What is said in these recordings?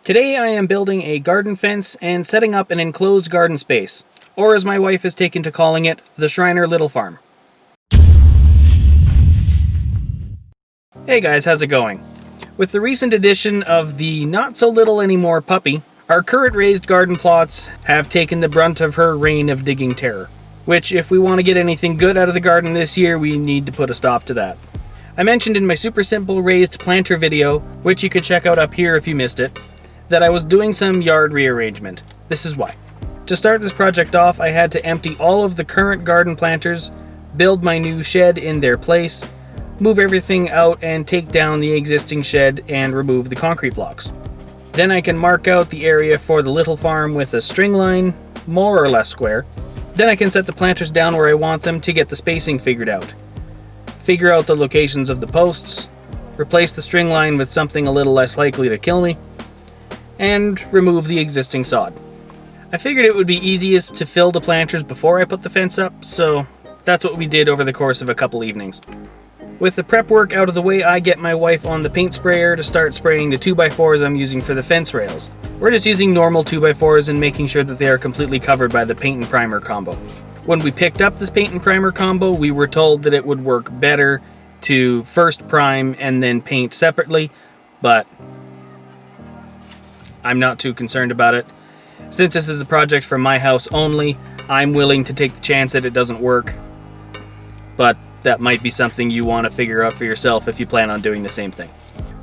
Today I am building a garden fence and setting up an enclosed garden space, or as my wife has taken to calling it, the Schreiner Little Farm. Hey guys, how's it going? With the recent addition of the not-so-little-anymore puppy, our current raised garden plots have taken the brunt of her reign of digging terror, which if we want to get anything good out of the garden this year, we need to put a stop to that. I mentioned in my super simple raised planter video, which you could check out up here if you missed it, that I was doing some yard rearrangement. This is why. To start this project off, I had to empty all of the current garden planters, build my new shed in their place, move everything out and take down the existing shed and remove the concrete blocks. Then I can mark out the area for the little farm with a string line, more or less square. Then I can set the planters down where I want them to get the spacing figured out. Figure out the locations of the posts, replace the string line with something a little less likely to kill me, and remove the existing sod. I figured it would be easiest to fill the planters before I put the fence up, so that's what we did over the course of a couple evenings. With the prep work out of the way, I get my wife on the paint sprayer to start spraying the 2x4s I'm using for the fence rails. We're just using normal 2x4s and making sure that they are completely covered by the paint and primer combo. When we picked up this paint and primer combo, we were told that it would work better to first prime and then paint separately, but I'm not too concerned about it. Since this is a project for my house only, I'm willing to take the chance that it doesn't work. But that might be something you want to figure out for yourself if you plan on doing the same thing.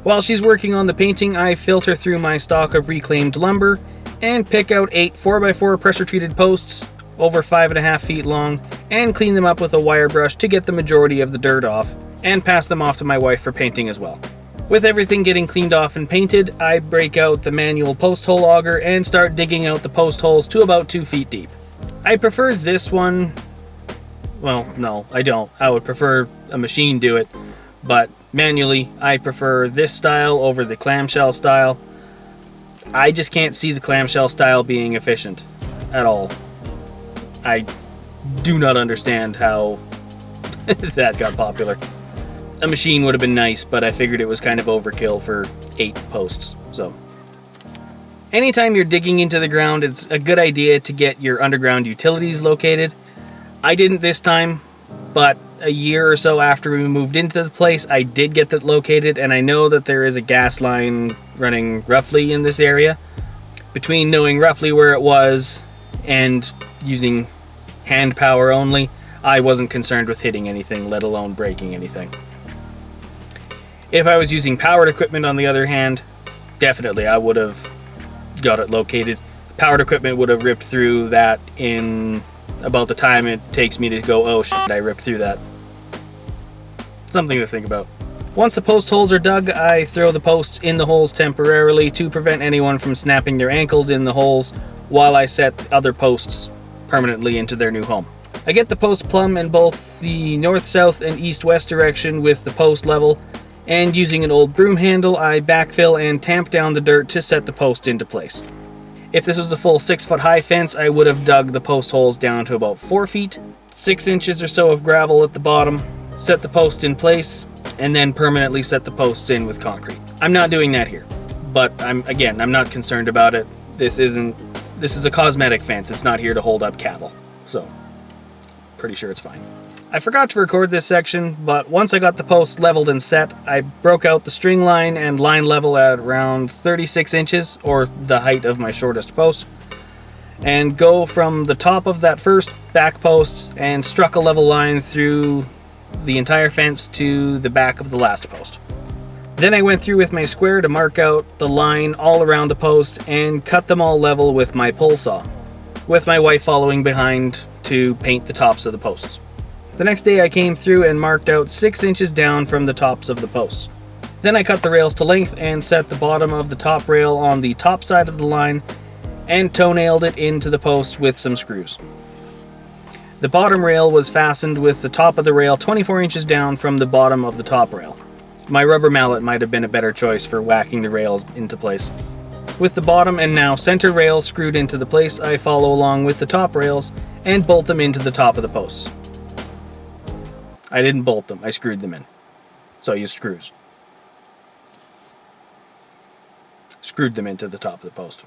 While she's working on the painting, I filter through my stock of reclaimed lumber and pick out 8 4x4 pressure-treated posts over 5.5 feet long and clean them up with a wire brush to get the majority of the dirt off and pass them off to my wife for painting as well. With everything getting cleaned off and painted, I break out the manual post hole auger and start digging out the post holes to about 2 feet deep. I prefer this one. Well, no, I don't. I would prefer a machine do it, but manually, I prefer this style over the clamshell style. I just can't see the clamshell style being efficient at all. I do not understand how that got popular. A machine would have been nice, but I figured it was kind of overkill for 8 posts, so. Anytime you're digging into the ground, it's a good idea to get your underground utilities located. I didn't this time, but a year or so after we moved into the place, I did get that located, and I know that there is a gas line running roughly in this area. Between knowing roughly where it was and using hand power only, I wasn't concerned with hitting anything, let alone breaking anything. If I was using powered equipment, on the other hand, definitely I would have got it located. Powered equipment would have ripped through that in about the time it takes me to go, oh shit, I ripped through that. Something to think about. Once the post holes are dug, I throw the posts in the holes temporarily to prevent anyone from snapping their ankles in the holes while I set other posts permanently into their new home. I get the post plumb in both the north-south and east-west direction with the post level, and using an old broom handle, I backfill and tamp down the dirt to set the post into place. If this was a full 6-foot high fence, I would have dug the post holes down to about 4 feet, 6 inches or so of gravel at the bottom, set the post in place, and then permanently set the posts in with concrete. I'm not doing that here, but I'm not concerned about it. This is a cosmetic fence. It's not here to hold up cattle, so pretty sure it's fine. I forgot to record this section, but once I got the posts leveled and set, I broke out the string line and line level at around 36 inches, or the height of my shortest post, and go from the top of that first back post and struck a level line through the entire fence to the back of the last post. Then I went through with my square to mark out the line all around the post and cut them all level with my pole saw, with my wife following behind to paint the tops of the posts. The next day I came through and marked out 6 inches down from the tops of the posts. Then I cut the rails to length and set the bottom of the top rail on the top side of the line and toe-nailed it into the post with some screws. The bottom rail was fastened with the top of the rail 24 inches down from the bottom of the top rail. My rubber mallet might have been a better choice for whacking the rails into place. With the bottom and now center rails screwed into the place, I follow along with the top rails and bolt them into the top of the posts. I didn't bolt them, I screwed them in. So I used screws. screwed them into the top of the post.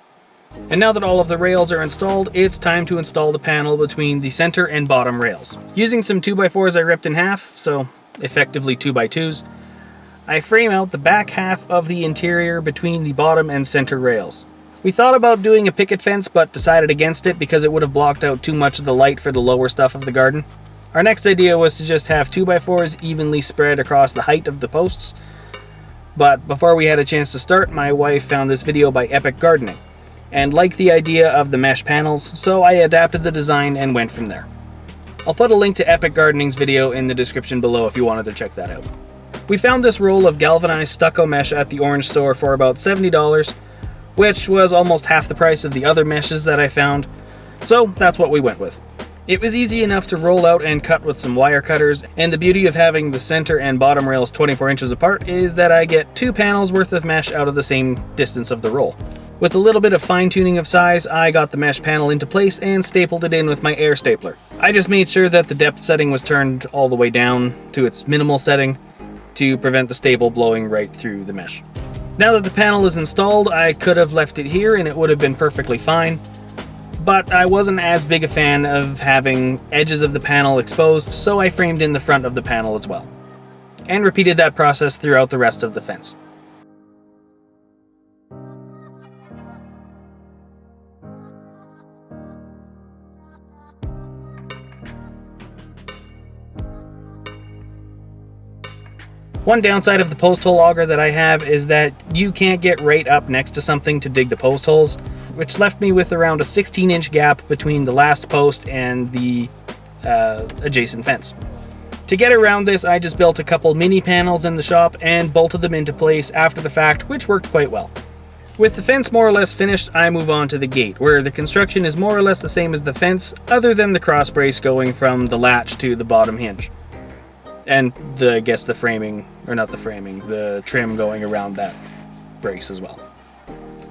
And now that all of the rails are installed, it's time to install the panel between the center and bottom rails. Using some 2x4s I ripped in half, so effectively 2x2s, I frame out the back half of the interior between the bottom and center rails. We thought about doing a picket fence, but decided against it because it would have blocked out too much of the light for the lower stuff of the garden. Our next idea was to just have 2x4s evenly spread across the height of the posts, but before we had a chance to start, my wife found this video by Epic Gardening, and liked the idea of the mesh panels, so I adapted the design and went from there. I'll put a link to Epic Gardening's video in the description below if you wanted to check that out. We found this roll of galvanized stucco mesh at the Orange store for about $70, which was almost half the price of the other meshes that I found, so that's what we went with. It was easy enough to roll out and cut with some wire cutters, and the beauty of having the center and bottom rails 24 inches apart is that I get 2 panels worth of mesh out of the same distance of the roll. With a little bit of fine-tuning of size, I got the mesh panel into place and stapled it in with my air stapler. I just made sure that the depth setting was turned all the way down to its minimal setting to prevent the staple blowing right through the mesh. Now that the panel is installed, I could have left it here and it would have been perfectly fine, but I wasn't as big a fan of having edges of the panel exposed, so I framed in the front of the panel as well, and repeated that process throughout the rest of the fence. One downside of the post hole auger that I have is that you can't get right up next to something to dig the post holes, which left me with around a 16-inch gap between the last post and the adjacent fence. To get around this, I just built a couple mini panels in the shop and bolted them into place after the fact, which worked quite well. With the fence more or less finished, I move on to the gate, where the construction is more or less the same as the fence, other than the cross brace going from the latch to the bottom hinge. And the trim going around that brace as well.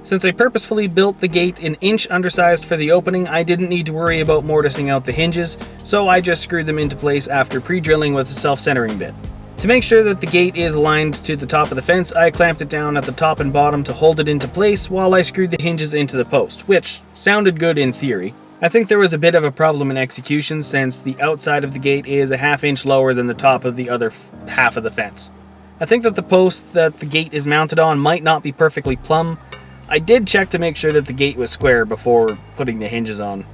Since I purposefully built the gate an inch undersized for the opening, I didn't need to worry about mortising out the hinges, so I just screwed them into place after pre-drilling with a self-centering bit. To make sure that the gate is aligned to the top of the fence, I clamped it down at the top and bottom to hold it into place while I screwed the hinges into the post, which sounded good in theory. I think there was a bit of a problem in execution since the outside of the gate is a half-inch lower than the top of the other half of the fence. I think that the post that the gate is mounted on might not be perfectly plumb. I did check to make sure that the gate was square before putting the hinges on.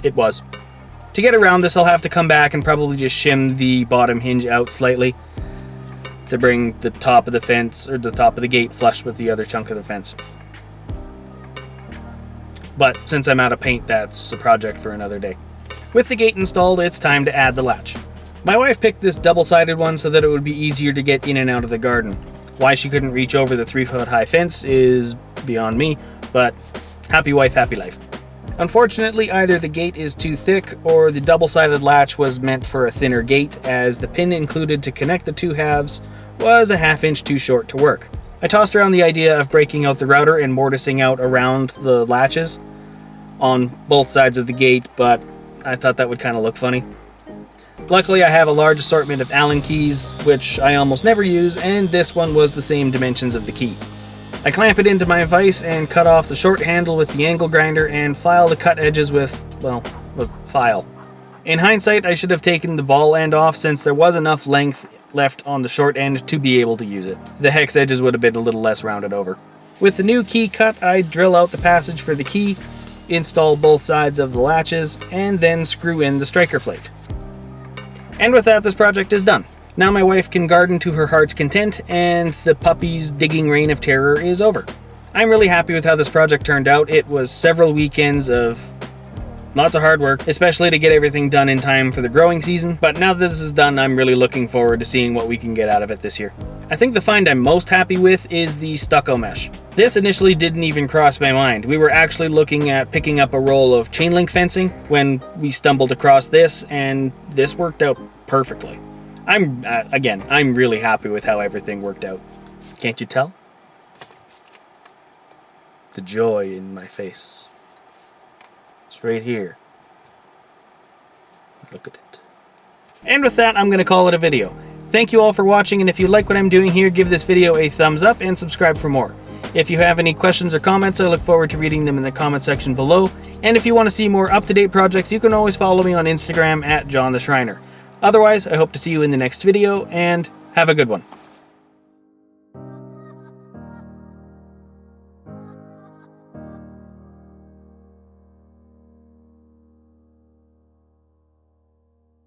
It was. To get around this, I'll have to come back and probably just shim the bottom hinge out slightly to bring the top of the fence, or the top of the gate, flush with the other chunk of the fence. But since I'm out of paint, that's a project for another day. With the gate installed, it's time to add the latch. My wife picked this double-sided one so that it would be easier to get in and out of the garden. Why she couldn't reach over the 3-foot high fence is beyond me, but happy wife, happy life. Unfortunately, either the gate is too thick or the double-sided latch was meant for a thinner gate, as the pin included to connect the two halves was a half-inch too short to work. I tossed around the idea of breaking out the router and mortising out around the latches on both sides of the gate, but I thought that would kind of look funny. Luckily, I have a large assortment of Allen keys, which I almost never use, and this one was the same dimensions of the key. I clamp it into my vise and cut off the short handle with the angle grinder and file the cut edges with file. In hindsight, I should have taken the ball end off since there was enough length left on the short end to be able to use it. The hex edges would have been a little less rounded over. With the new key cut, I drill out the passage for the key, install both sides of the latches, and then screw in the striker plate. And with that, this project is done. Now my wife can garden to her heart's content, and the puppy's digging reign of terror is over. I'm really happy with how this project turned out. It was several weekends of lots of hard work, especially to get everything done in time for the growing season, but now that this is done, I'm really looking forward to seeing what we can get out of it this year. I think the find I'm most happy with is the stucco mesh. This initially didn't even cross my mind. We were actually looking at picking up a roll of chain link fencing when we stumbled across this, and this worked out perfectly. I'm really happy with how everything worked out. Can't you tell? The joy in my face. It's right here. Look at it. And with that, I'm going to call it a video. Thank you all for watching, and if you like what I'm doing here, give this video a thumbs up and subscribe for more. If you have any questions or comments, I look forward to reading them in the comment section below. And if you want to see more up-to-date projects, you can always follow me on Instagram at John the Schreiner. Otherwise, I hope to see you in the next video, and have a good one.